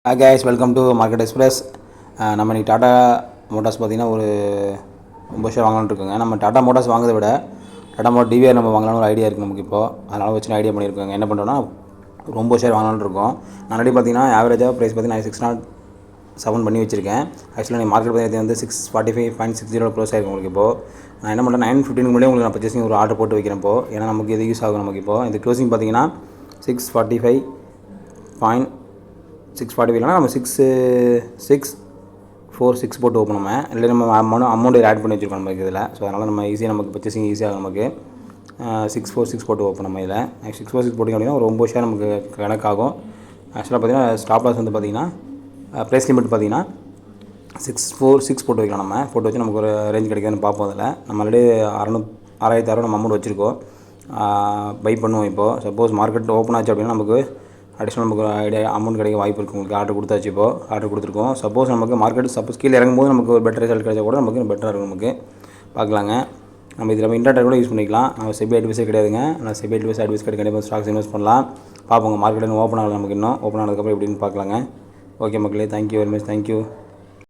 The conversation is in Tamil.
Hi guys, welcome to Market Express. நம்ம இன்னைக்கு டாடா மோட்டார்ஸ் பார்த்தீங்கன்னா ஒரு ரொம்ப ஷேர் வாங்கலாம்னு இருக்கோங்க. நம்ம டாடா மோட்டார்ஸ் வாங்குறதை விட டாடா மோட்டார் டிவிஆர் நம்ம வாங்கலாம்னு ஒரு ஐடியா இருக்குது நமக்கு இப்போ. அதனால் வச்சு ஐடியா பண்ணியிருக்கோங்க. என்ன பண்ணுறோன்னா ரொம்ப ஷேர் வாங்கலாம்னு இருக்கோம். நான் ஆல்ரெடி பார்த்தீங்கன்னா ஆவரேஜாக ப்ரைஸ் பார்த்தீங்கன்னா 607 பண்ணி வச்சிருக்கேன். ஆக்சுவலாக நீங்கள் மார்க்கெட் பார்த்தீங்கன்னா வந்து 645.60 க்ளோஸ் ஆகிருக்கும் உங்களுக்கு இப்போது. நான் என்ன பண்ணுறேன் 9:15 முன்னாடி உங்களுக்கு நான் பர்ச்சேசிங் ஒரு ஆர்டர் போட்டு வைக்கிறேன் இப்போ. ஏன்னா நமக்கு இது யூஸ் ஆகும் நமக்கு இப்போ. இந்த க்ளோசிங் பார்த்தீங்கன்னா 645.645 நம்ம 6646 போட்டு ஓப்பன் நம்ம இல்லை நம்ம அமௌண்ட் ஆட் பண்ணி வச்சுருக்கோம் நமக்கு இதில். ஸோ அதனால் நம்ம ஈஸியாக நமக்கு பர்ச்சேசிங் ஈஸியாக நமக்கு 646 போட்டு ஓப்பன் நம்ம இதில் 646 போட்டிங்க அப்படின்னா ஒரு 9 ஷேர் நமக்கு கணக்காகும். ஆக்சுவலாக பார்த்தீங்கன்னா ஸ்டாப் லாஸ் வந்து பார்த்தீங்கன்னா ப்ரைஸ் லிமிட் பார்த்தீங்கன்னா 646 போட்டு வைக்கலாம். நம்ம போட்டு வச்சு நமக்கு ஒரு ரேஞ்ச் கிடைக்குதுன்னு பார்ப்போம். அதில் நம்ம ஆல்ரெடி 6600 நம்ம அமௌண்ட் வச்சுருக்கோம். பை பண்ணுவோம் இப்போது. சப்போஸ் மார்க்கெட் ஓப்பன் ஆச்சு அப்படின்னா நமக்கு அடிஷ்னல் நமக்கு ஐடியா அமௌண்ட் கிடைக்க வாய்ப்பு இருக்குது. உங்களுக்கு ஆர்டர் கொடுத்தாச்சு இப்போது ஆர்டர் கொடுத்துருக்கோம். சப்போஸ் நமக்கு மார்க்கெட் சப்போஸ் கீழே இறங்கும்போது நமக்கு ஒரு பெட்டர் ரிசல்ட் கிடைச்சா கூட நமக்கு பெட்டராக இருக்கும். நமக்கு பார்க்கலாங்க. நம்ம இதில் நம்ம இன்டர்நெட் கூட யூஸ் பண்ணிக்கலாம். நம்ம செபி அட்வைஸே கிடையாதுங்க. நான் செபி அட்வைஸ் கிடையாது. கண்டிப்பாக ஸ்டாக்ஸ் இன்வெஸ்ட் பண்ணலாம். பார்ப்போங்க மார்க்கெட் ஓப்பன் ஆகலாம். நமக்கு இன்னும் ஓப்பன் ஆனதுக்கப்புறம் எப்படின்னு பார்க்கலாங்க. ஓகே மக்களே, தேங்க்யூ வெரி மச். தேங்க்யூ.